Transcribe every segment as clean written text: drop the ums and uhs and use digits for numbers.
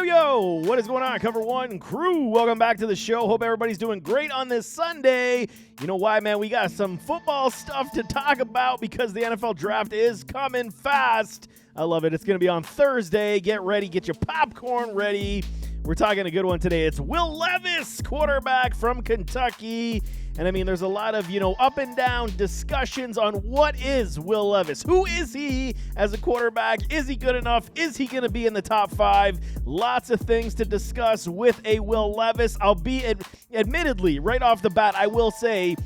Yo, what is going on, Cover One crew? Welcome back to the show. Hope everybody's doing great on this Sunday. You know why, man? We got some football stuff to talk about because the NFL draft is coming fast. I love it. It's going to be on Thursday. Get ready. Get your popcorn ready. We're talking a good one today. It's Will Levis, quarterback from Kentucky. And I mean, there's a lot of, up and down discussions on what is Will Levis. Who is he as a quarterback? Is he good enough? Is he going to be in the top 5? Lots of things to discuss with a Will Levis. Admittedly, right off the bat, I will say,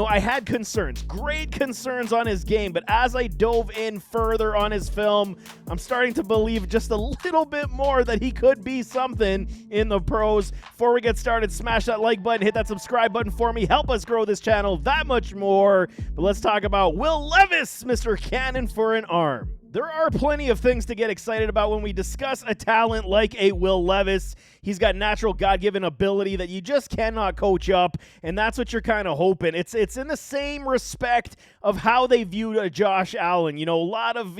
I had concerns, great concerns on his game, but as I dove in further on his film, I'm starting to believe just a little bit more that he could be something in the pros. Before we get started, smash that like button, hit that subscribe button for me, help us grow this channel that much more. But let's talk about Will Levis, Mr. Cannon for an arm. There are plenty of things to get excited about when we discuss a talent like a Will Levis. He's got natural God-given ability that you just cannot coach up, and that's what you're kind of hoping. It's in the same respect of how they viewed Josh Allen. A lot of,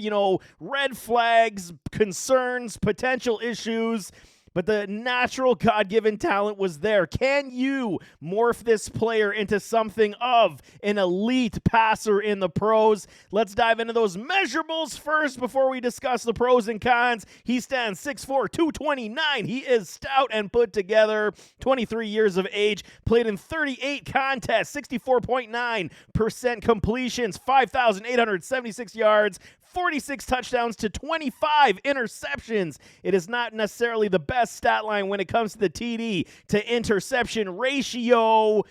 red flags, concerns, potential issues. But the natural God-given talent was there. Can you morph this player into something of an elite passer in the pros? Let's dive into those measurables first before we discuss the pros and cons. He stands 6'4", 229. He is stout and put together. 23 years of age. Played in 38 contests. 64.9% completions. 5,876 yards. 46 touchdowns to 25 interceptions. It is not necessarily the best stat line when it comes to the TD to interception ratio.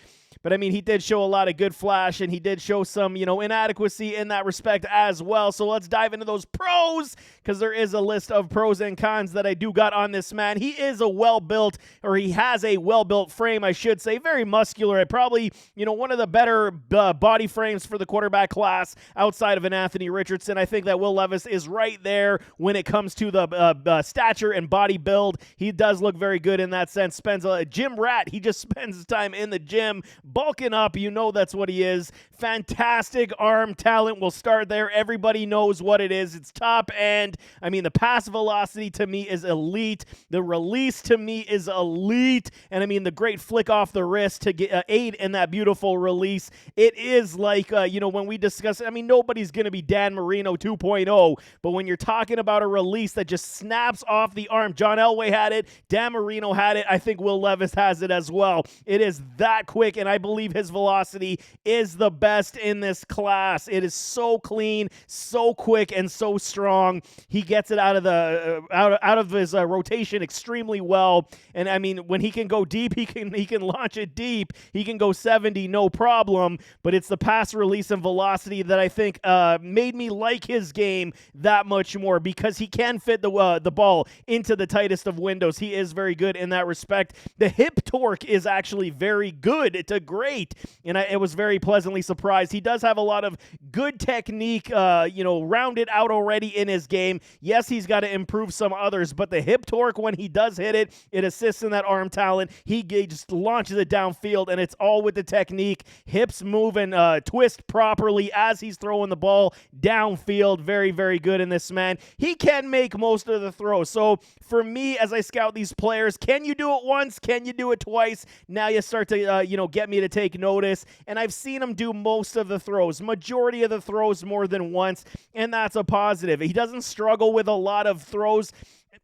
But, he did show a lot of good flash, and he did show some, inadequacy in that respect as well. So let's dive into those pros, because there is a list of pros and cons that I do got on this man. He is he has a well-built frame, I should say. Very muscular. Probably, one of the better body frames for the quarterback class outside of an Anthony Richardson. I think that Will Levis is right there when it comes to the stature and body build. He does look very good in that sense. Spends a gym rat. He just spends his time in the gym, bulking up. That's what he is. Fantastic arm talent. We'll start there. Everybody knows what it is. It's top end. The pass velocity to me is elite. The release to me is elite. And the great flick off the wrist to get aid in that beautiful release. It is like, when we discuss, nobody's going to be Dan Marino 2.0, but when you're talking about a release that just snaps off the arm, John Elway had it, Dan Marino had it, I think Will Levis has it as well. It is that quick, and I believe his velocity is the best in this class. It is so clean, so quick, and so strong. He gets it out of the out of his rotation extremely well. And when he can go deep, he can launch it deep. He can go 70, no problem. But it's the pass release and velocity that I think made me like his game that much more, because he can fit the ball into the tightest of windows. He is very good in that respect. The hip torque is actually very good to great, and I was very pleasantly surprised. He does have a lot of good technique, rounded out already in his game. Yes, he's got to improve some others, but the hip torque, when he does hit it, it assists in that arm talent. He just launches it downfield, and it's all with the technique. Hips move and twist properly as he's throwing the ball downfield. Very, very good in this man. He can make most of the throws. So for me, as I scout these players, can you do it once? Can you do it twice? Now you start to, get me to take notice, and I've seen him do most of the throws, majority of the throws more than once, and that's a positive. He doesn't struggle with a lot of throws.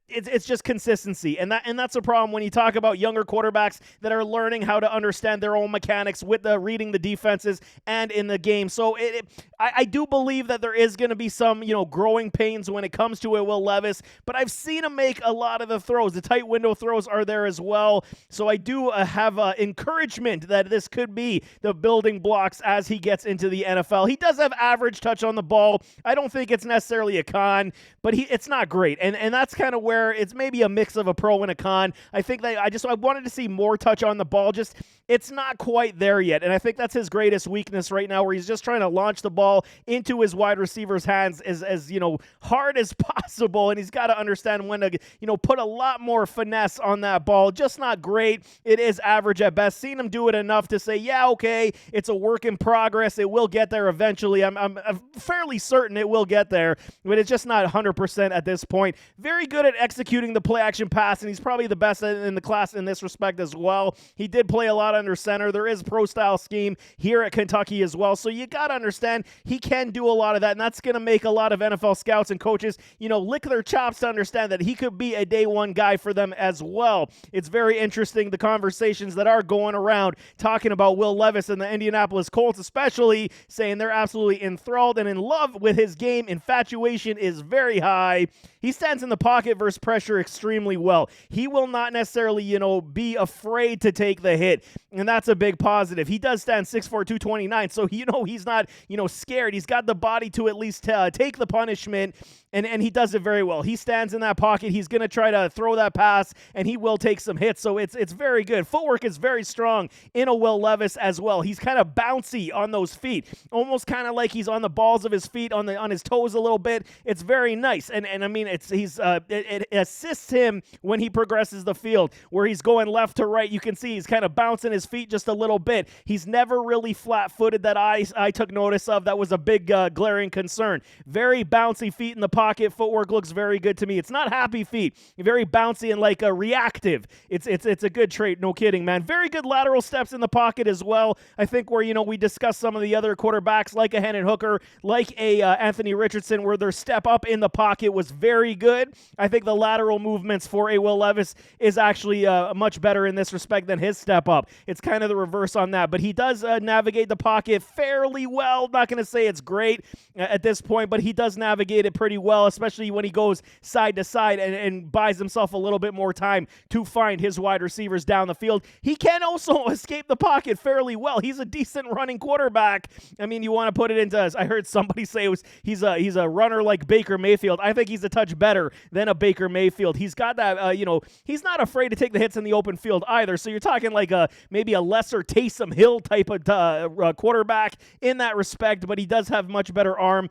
It's just consistency, and that's a problem when you talk about younger quarterbacks that are learning how to understand their own mechanics with reading the defenses and in the game. So I do believe that there is going to be some growing pains when it comes to Will Levis, but I've seen him make a lot of the throws. The tight window throws are there as well. So I do have encouragement that this could be the building blocks as he gets into the NFL. He does have average touch on the ball. I don't think it's necessarily a con, but it's not great, and that's kind of where it's maybe a mix of a pro and a con. I think that I wanted to see more touch on the ball. It's not quite there yet, and I think that's his greatest weakness right now, where he's just trying to launch the ball into his wide receiver's hands as hard as possible, and he's got to understand when to put a lot more finesse on that ball. Just not great. It is average at best. Seen him do it enough to say, yeah, okay, it's a work in progress. It will get there eventually. I'm fairly certain it will get there, but it's just not 100% at this point. Very good at executing the play action pass, and he's probably the best in the class in this respect as well. He did play a lot under center. There is pro style scheme here at Kentucky as well. So you got to understand he can do a lot of that, and that's going to make a lot of NFL scouts and coaches, lick their chops to understand that he could be a day one guy for them as well. It's very interesting, the conversations that are going around talking about Will Levis and the Indianapolis Colts, especially saying they're absolutely enthralled and in love with his game. Infatuation is very high. He stands in the pocket versus pressure extremely well. He will not necessarily, be afraid to take the hit, and that's a big positive. He does stand 6'4", 229, so he's not, scared. He's got the body to at least take the punishment, and he does it very well. He stands in that pocket. He's going to try to throw that pass, and he will take some hits, so it's very good. Footwork is very strong in a Will Levis as well. He's kind of bouncy on those feet, almost kind of like he's on the balls of his feet, on his toes a little bit. It's very nice, and I mean, it assists him when he progresses the field, where he's going left to right. You can see he's kind of bouncing his feet just a little bit. He's never really flat-footed that I took notice of. That was a big glaring concern. Very bouncy feet in the pocket. Footwork looks very good to me. It's not happy feet. Very bouncy and like a reactive. It's a good trait. No kidding, man. Very good lateral steps in the pocket as well. I think where, we discussed some of the other quarterbacks like a Hendon Hooker, like a Anthony Richardson, where their step up in the pocket was very good. I think the lateral movements for a Will Levis is actually much better in this respect than his step up. It's kind of the reverse on that, but he does navigate the pocket fairly well. Not going to say it's great at this point, but he does navigate it pretty well, especially when he goes side to side and buys himself a little bit more time to find his wide receivers down the field. He can also escape the pocket fairly well. He's a decent running quarterback. I mean, you want to put it into, I heard somebody say he's a runner like Baker Mayfield. I think he's a touch better than a Baker Mayfield. He's got that, he's not afraid to take the hits in the open field either. So you're talking like maybe a lesser Taysom Hill type of quarterback in that respect, but he does have much better arm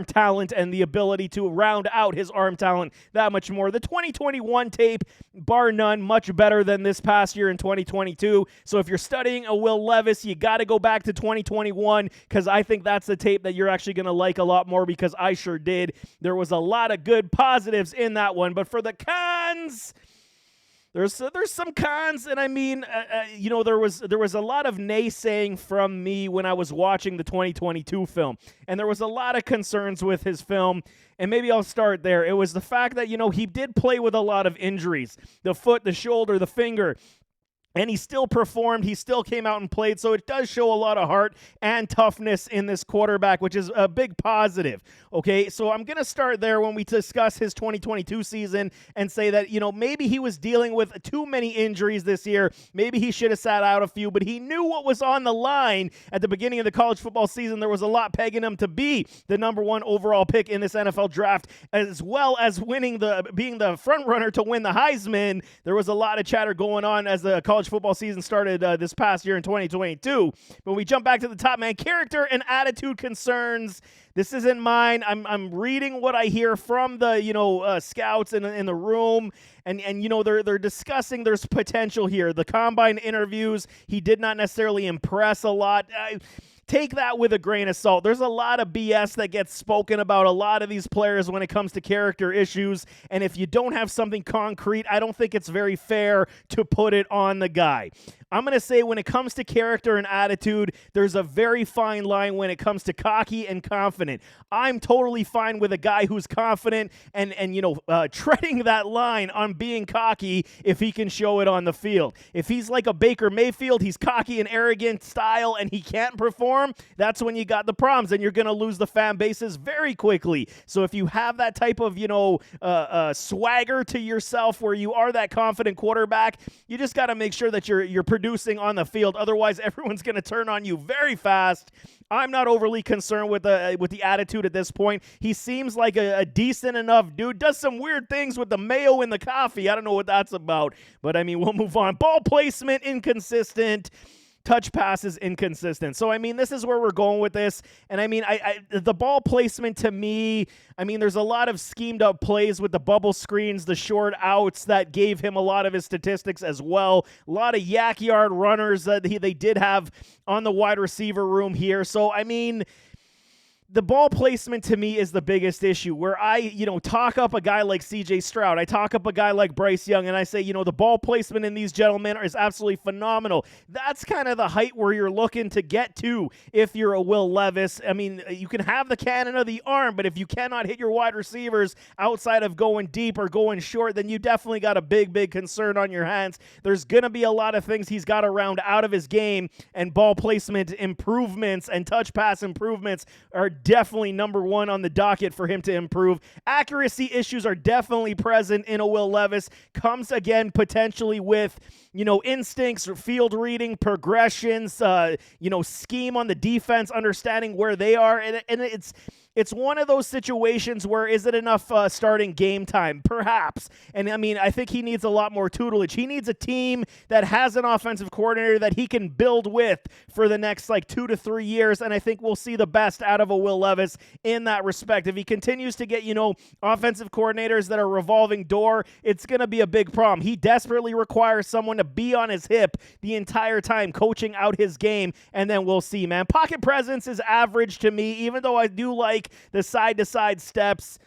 talent and the ability to round out his arm talent that much more. The 2021 tape, bar none, much better than this past year in 2022. So if you're studying a Will Levis, you got to go back to 2021, because I think that's the tape that you're actually going to like a lot more, because I sure did. There was a lot of good positives in that one, but for the cons, there's some cons, and I mean, there was a lot of naysaying from me when I was watching the 2022 film, and there was a lot of concerns with his film, and maybe I'll start there. It was the fact that, he did play with a lot of injuries, the foot, the shoulder, the finger, and he still performed. He still came out and played. So it does show a lot of heart and toughness in this quarterback, which is a big positive. Okay, so I'm going to start there when we discuss his 2022 season and say that, maybe he was dealing with too many injuries this year. Maybe he should have sat out a few, but he knew what was on the line at the beginning of the college football season. There was a lot pegging him to be the number one overall pick in this NFL draft, as well as being the front runner to win the Heisman. There was a lot of chatter going on as the college football season started this past year in 2022. But we jump back to the top, man. Character and attitude concerns. This isn't mine. I'm reading what I hear from the scouts in the room, and they're discussing there's potential here. The combine interviews, he did not necessarily impress a lot. Take that with a grain of salt. There's a lot of BS that gets spoken about a lot of these players when it comes to character issues, and if you don't have something concrete, I don't think it's very fair to put it on the guy. I'm going to say when it comes to character and attitude, there's a very fine line when it comes to cocky and confident. I'm totally fine with a guy who's confident and treading that line on being cocky if he can show it on the field. If he's like a Baker Mayfield, he's cocky and arrogant style and he can't perform, that's when you got the problems, and you're going to lose the fan bases very quickly. So if you have that type of, swagger to yourself where you are that confident quarterback, you just got to make sure that you're producing on the field. Otherwise, everyone's going to turn on you very fast. I'm not overly concerned with the attitude at this point. He seems like a decent enough dude. Does some weird things with the mayo in the coffee. I don't know what that's about. But, I mean, we'll move on. Ball placement, inconsistent. Touch passes inconsistent. So, I mean, this is where we're going with this. And, I mean, the ball placement to me, I mean, there's a lot of schemed up plays with the bubble screens, the short outs that gave him a lot of his statistics as well. A lot of yak yard runners that they did have on the wide receiver room here. So, I mean, the ball placement to me is the biggest issue, where I, talk up a guy like CJ Stroud. I talk up a guy like Bryce Young, and I say, the ball placement in these gentlemen is absolutely phenomenal. That's kind of the height where you're looking to get to if you're a Will Levis. I mean, you can have the cannon of the arm, but if you cannot hit your wide receivers outside of going deep or going short, then you definitely got a big, big concern on your hands. There's going to be a lot of things he's got to round out of his game, and ball placement improvements and touch pass improvements are definitely number one on the docket for him to improve. Accuracy issues are definitely present in a Will Levis. Comes again potentially with, instincts or field reading, progressions, scheme on the defense, understanding where they are. And it's one of those situations where is it enough starting game time? Perhaps. And I mean, I think he needs a lot more tutelage. He needs a team that has an offensive coordinator that he can build with for the next 2 to 3 years. And I think we'll see the best out of a Will Levis in that respect. If he continues to get, offensive coordinators that are revolving door, it's going to be a big problem. He desperately requires someone to be on his hip the entire time, coaching out his game. And then we'll see, man. Pocket presence is average to me, even though I do like the side-to-side steps.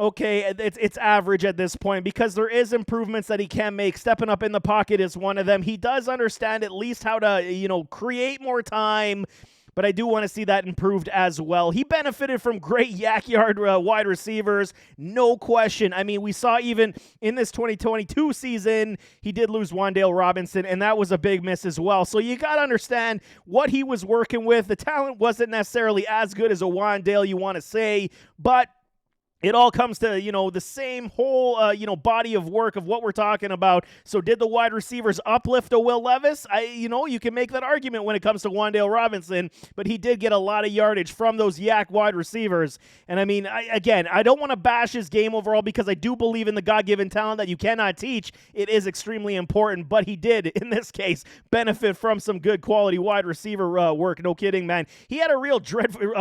Okay, it's average at this point because there is improvements that he can make. Stepping up in the pocket is one of them. He does understand at least how to, create more time, but I do want to see that improved as well. He benefited from great yak yard wide receivers, no question. I mean, we saw even in this 2022 season, he did lose Wan'Dale Robinson, and that was a big miss as well. So you got to understand what he was working with. The talent wasn't necessarily as good as a Wan'Dale, you want to say, but it all comes to, the same whole, body of work of what we're talking about. So did the wide receivers uplift a Will Levis? You can make that argument when it comes to Wan'Dale Robinson, but he did get a lot of yardage from those yak wide receivers. And I mean, I don't want to bash his game overall because I do believe in the God-given talent that you cannot teach. It is extremely important, but he did, in this case, benefit from some good quality wide receiver work. No kidding, man. He had a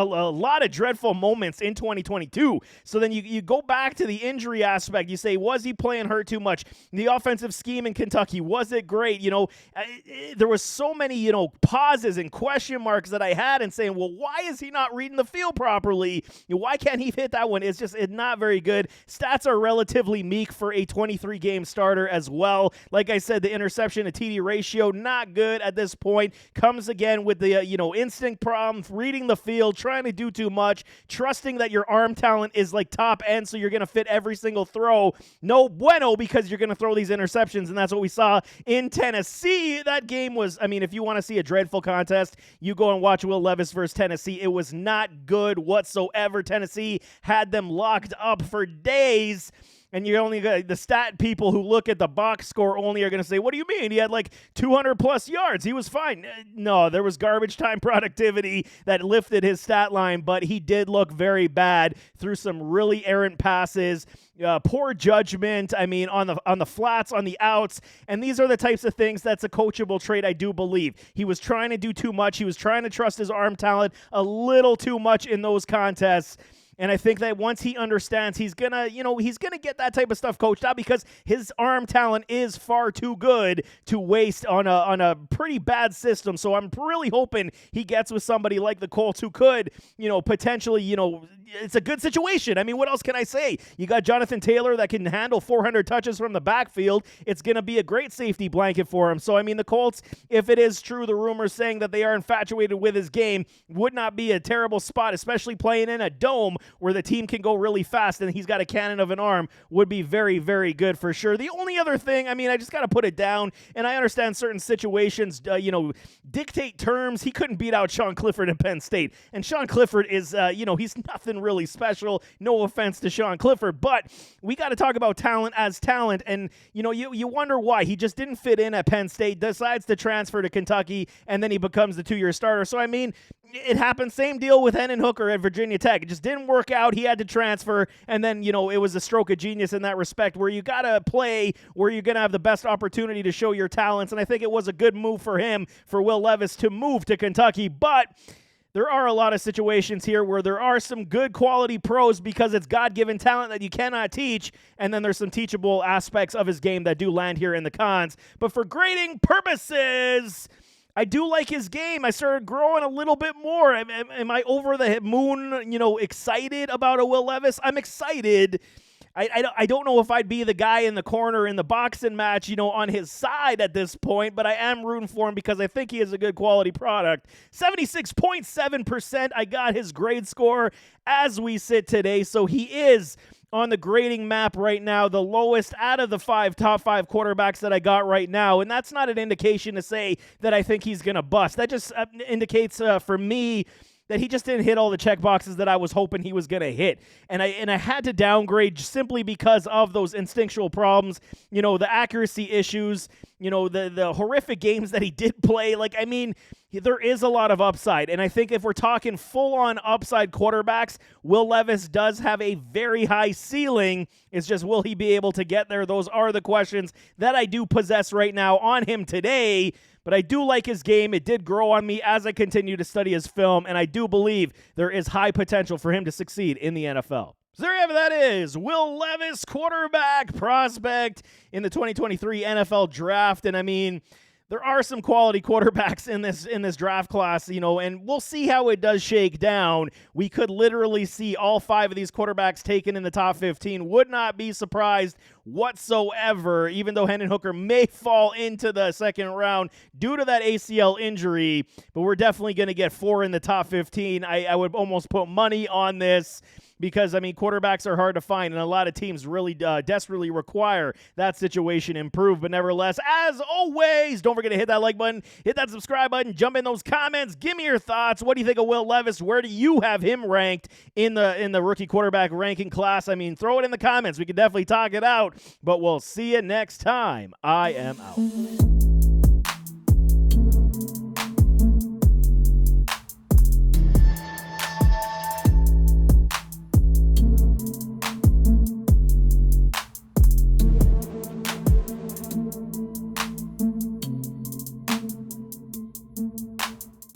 lot of dreadful moments in 2022. So then you go back to the injury aspect. You say, was he playing hurt too much? The offensive scheme in Kentucky, was it great? There was so many, pauses and question marks that I had and saying, well, why is he not reading the field properly? Why can't he hit that one? It's not very good. Stats are relatively meek for a 23-game starter as well. Like I said, the interception to TD ratio, not good at this point. Comes again with the, instinct problem, reading the field, trying to do too much, trusting that your arm talent is top end, so you're going to fit every single throw. No bueno, because you're going to throw these interceptions, and that's what we saw in Tennessee. That game was, if you want to see a dreadful contest, you go and watch Will Levis versus Tennessee. It was not good whatsoever. Tennessee had them locked up for days. And you only got the stat people who look at the box score only are going to say, what do you mean? He had 200 plus yards. He was fine. No, there was garbage time productivity that lifted his stat line, but he did look very bad through some really errant passes, poor judgment. On the flats, on the outs. And these are the types of things that's a coachable trait, I do believe. He was trying to do too much. He was trying to trust his arm talent a little too much in those contests. And I think that once he understands, he's gonna get that type of stuff coached out because his arm talent is far too good to waste on a pretty bad system. So I'm really hoping he gets with somebody like the Colts who could, potentially, it's a good situation. What else can I say? You got Jonathan Taylor that can handle 400 touches from the backfield. It's going to be a great safety blanket for him. So, the Colts, if it is true, the rumors saying that they are infatuated with his game, would not be a terrible spot, especially playing in a dome where the team can go really fast and he's got a cannon of an arm, would be very, very good for sure. The only other thing, I just got to put it down, and I understand certain situations, dictate terms. He couldn't beat out Sean Clifford in Penn State. And Sean Clifford is, he's nothing really special. No offense to Sean Clifford, but we got to talk about talent as talent. And, you wonder why. He just didn't fit in at Penn State, decides to transfer to Kentucky, and then he becomes the 2-year starter. So, it happened. Same deal with Hendon Hooker at Virginia Tech. It just didn't work out. He had to transfer, and then, it was a stroke of genius in that respect where you got to play where you're going to have the best opportunity to show your talents, and I think it was a good move for him, for Will Levis, to move to Kentucky, but there are a lot of situations here where there are some good quality pros because it's God-given talent that you cannot teach, and then there's some teachable aspects of his game that do land here in the cons. But for grading purposes, I do like his game. I started growing a little bit more. Am I over the moon, excited about a Will Levis? I'm excited. I don't know if I'd be the guy in the corner in the boxing match, on his side at this point, but I am rooting for him because I think he is a good quality product. 76.7%, I got his grade score as we sit today, so he is on the grading map right now, the lowest out of the top five quarterbacks that I got right now. And that's not an indication to say that I think he's going to bust. That just indicates for me that he just didn't hit all the check boxes that I was hoping he was going to hit. And I had to downgrade simply because of those instinctual problems, the accuracy issues, the horrific games that he did play. There is a lot of upside. And I think if we're talking full-on upside quarterbacks, Will Levis does have a very high ceiling. It's just, will he be able to get there? Those are the questions that I do possess right now on him today. But I do like his game. It did grow on me as I continue to study his film, and I do believe there is high potential for him to succeed in the NFL. So there you have it. That is Will Levis, quarterback prospect in the 2023 NFL Draft. And there are some quality quarterbacks in this draft class, and we'll see how it does shake down. We could literally see all 5 of these quarterbacks taken in the top 15. Would not be surprised whatsoever, even though Hendon Hooker may fall into the second round due to that ACL injury. But we're definitely going to get 4 in the top 15. I would almost put money on this, because, quarterbacks are hard to find, and a lot of teams really desperately require that situation improve. But nevertheless, as always, don't forget to hit that like button, hit that subscribe button, jump in those comments, give me your thoughts. What do you think of Will Levis? Where do you have him ranked in the rookie quarterback ranking class? Throw it in the comments. We can definitely talk it out, but we'll see you next time. I am out.